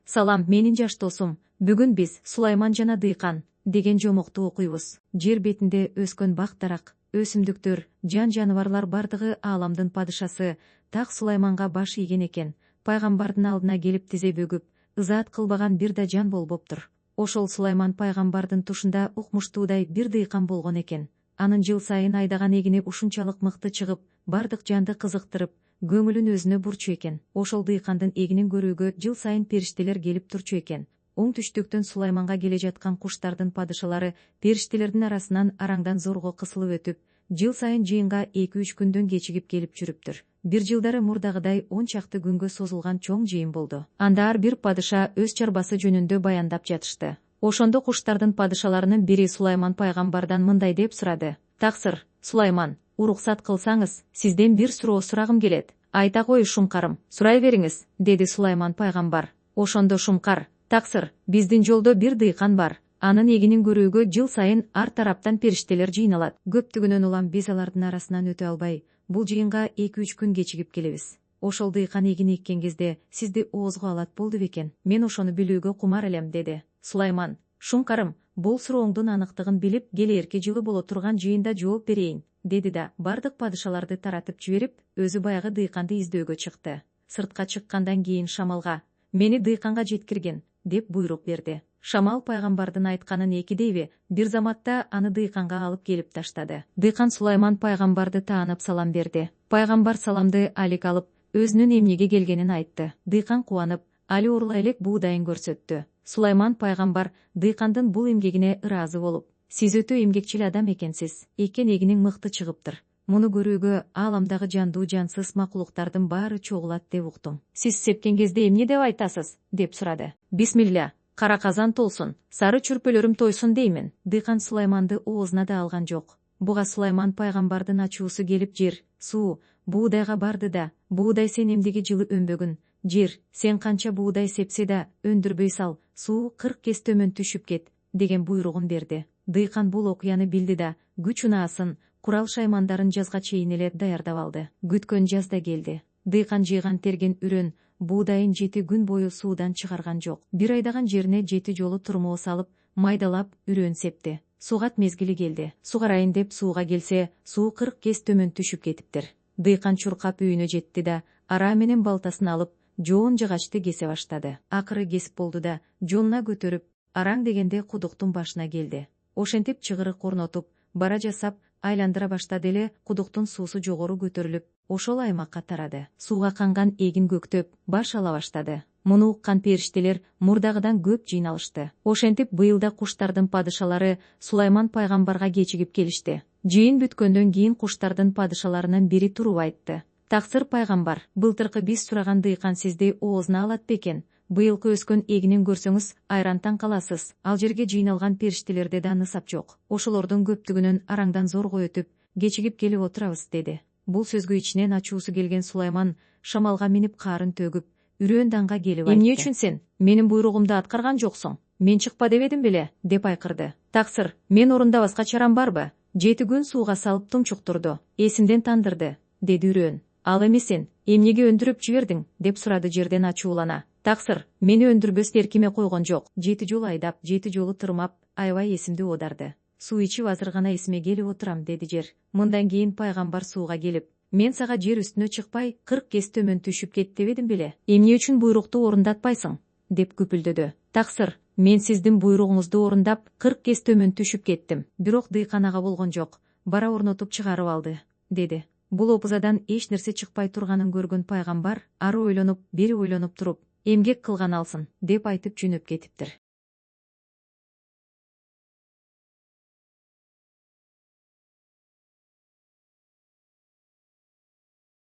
Салам, менин жаш досум. Бүгүн биз Сулайман жана Дыйкан деген жомокту окуйбуз. Жер бетинде өскөн бак-дарак, өсүмдүктөр, жан-жаныбарлар бардыгы ааламдын падышасы так Сулайманга баш ийген экен. Пайгамбардын алдына келип тизе бөгүп, ызаат кылбаган бир да жан болбоптур. Ошол Сулайман пайгамбардын тушунда укмуштуудай бир дыйкан болгон экен. Анын жыл сайын айдаган эгини ушунчалык мыкты чыгып, бардык жанды кызыктырып, көңүлүн өзүнө бурчу экен. Ошол дыйкандын эгинин көрүүгө жыл сайын периштелер келип турчу экен. Оң түштүктөн Сулайманга келе жаткан куштардын падышалары периштелердин арасынан араңдан зорго кысылып өтүп, жыл сайын жыйынга 2-3 күндөн кечигип келип жүрүптүр. Бир жылдары мурдагыдай 10 чакты күнгө созулган чоң жыйын болду. Анда ар бир падыша өз чарбасы жөнүндө баяндап жатышты. Ошондо куштардын падышаларынын бири Сулайман пайгамбардан мындай деп сурады: "Таксыр, Сулайман, уруксат кылсаңыз, сизден бир суроо сурагым келет. Айта кой, Шумкарым, сурай бериңиз", деди Сулайман пайгамбар. Ошондо Шумкар: "Таксыр, биздин жолдо бир дыйкан бар. Анын эгинин көрүүгө жыл сайын ар тараптан периштелер жыйналат. Көптүгүнөн улам биз алардын арасынан өтө албай, бул жыйынга 2-3 күн кечигип келебиз. Ошол дыйкан эгин эккен кезде сизди оозго алат болду бекен? Мен ошону билүүгө кумар элем", деди. Сулайман: "Шумкарым, бул сурооңдун аныктыгын билип, келээрки жылы боло турган жыйында жооп берейин", деди да бардык падышаларды таратып жиберип, өзү баягы дыйканды издөөгө чыкты. Сыртка чыккандан кийин Шамалга: "Мени дыйканга жеткирген", деп буйрук берди. Шамал пайгамбардын айтканын экидейби, бир заматта аны дыйканга алып келип таштады. Дыйкан Сулайман пайгамбарды таанып салам берди. Пайгамбар саламды алик алып, өзүнүн эмнеге келгенин айтты. Дыйкан кубанып, али урла элек буудайын көрсөттү. Сулайман пайгамбар дыйкандын бул эмгегине ыраазы болуп: "Сиз өтө эмгекчил адам экенсиз. Экен эгиниң мыкты чыгыптыр. Муну көрүүгө ааламдагы жандуу жансыз макулуктардын баары чогулат деп уктум. Сиз сепкен кезде эмне деп айтасыз?" деп сурады. "Бисмилля, кара казан толсун, сары чүрпөлөрүм тойсун деймин". Дыйкан Сулайманды оозуна да алган жок. Буга Сулайман пайгамбардын ачуусу келип жер, суу, буудайга барды да: "Буудай сен эмдиги жылы өнбөгүн? Жер, сен канча буудай сепсе да өндүрбөй сал, суу 40 кес төмөн түшүп кет", деген буйругун берди. Дыйкан бул окуяны билди да күч унаасын, курал шаймандарын жазга чейин эле даярдап алды. Күткөн жаз да келди. Дыйкан жыйган терген үрөн, буудайын 7 күн бою суудан чыгарган жок. Бир айдаган жерине 7 жолу турмоо салып, майдалап үрөн септи. Сугат мезгили келди. Сугарайын деп сууга келсе, суу 40 кес төмөн түшүп кетиптир. Дыйкан чуркап үйүнө жетти да ара менен балтасын алып, жоон жыгачты кесе баштады. Акыры кесип болду да жонуна көтөрүп, араң дегенде кудуктун башына келди. Ошентип чыгырык орнотуп, бара жасап, айландыра баштады эле кудуктун суусу жогору көтөрүлүп, ошол аймакка тарады. Сууга канган эгин көктөп, баш ала баштады. Муну уккан периштелер мурдагыдан көп жыйналышты. Ошентип быйылда куштардын падышалары Сулайман пайгамбарга кечигип келишти. Жыйын бүткөндөн кийин куштардын падышаларынын бири туруп айтты: "Таксыр пайгамбар, былтыркы биз сураган дыйкан сизди оозуна алат бекен? Быйылкы өскөн эгинин көрсөңүз айрантан каласыз. Ал жерге жыйналган периштелерде да нысап жок. Ошолордун көптүгүнөн араңдан зорго өтүп, кечигип келип отурабыз", деди. Бул сөзгө ичинен ачуусу келген Сулайман Шамалга минип каарын төгүп, үрөн данга келип айтты: "Эмне үчүн сен менин буйругумду аткарган жоксуң? Мен чыкпа дебедим беле?" деп айкырды. "Таксыр, мен орундабаска чарам барбы? 7 күн сууга салып тумчуктурду, эсинден тандырды", деди үрөн. "Ал эми сен эмнеге өндүрүп жибердиң?" деп сурады жерден ачуулана. "Таксыр, мени өндүрбөс эркиме койгон жок. 7 жолу айдап, 7 жолу тырмап, аябай эсимди оодарды. Суу ичип азыр гана эсиме келип отурам", деди жер. Мындан кийин пайгамбар сууга келип: "Мен сага жер үстүнө чыкпай 40 кес төмөн түшүп кет дебедим беле? Эмне үчүн буйрукту орундатпайсың?" деп күпүлдөдү. "Таксыр, мен сиздин буйругуңузду орундап 40 кес төмөн түшүп кеттим. Бирок дыйкан ага болгон жок. Бара орнотуп чыгарып алды", деди. Бул опузадан эч нерсе чыкпай турганын көргөн пайгамбар ары ойлонуп, бери ойлонуп туруп: "Эмгек кылган алсын", деп айтып жөнөп кетиптир.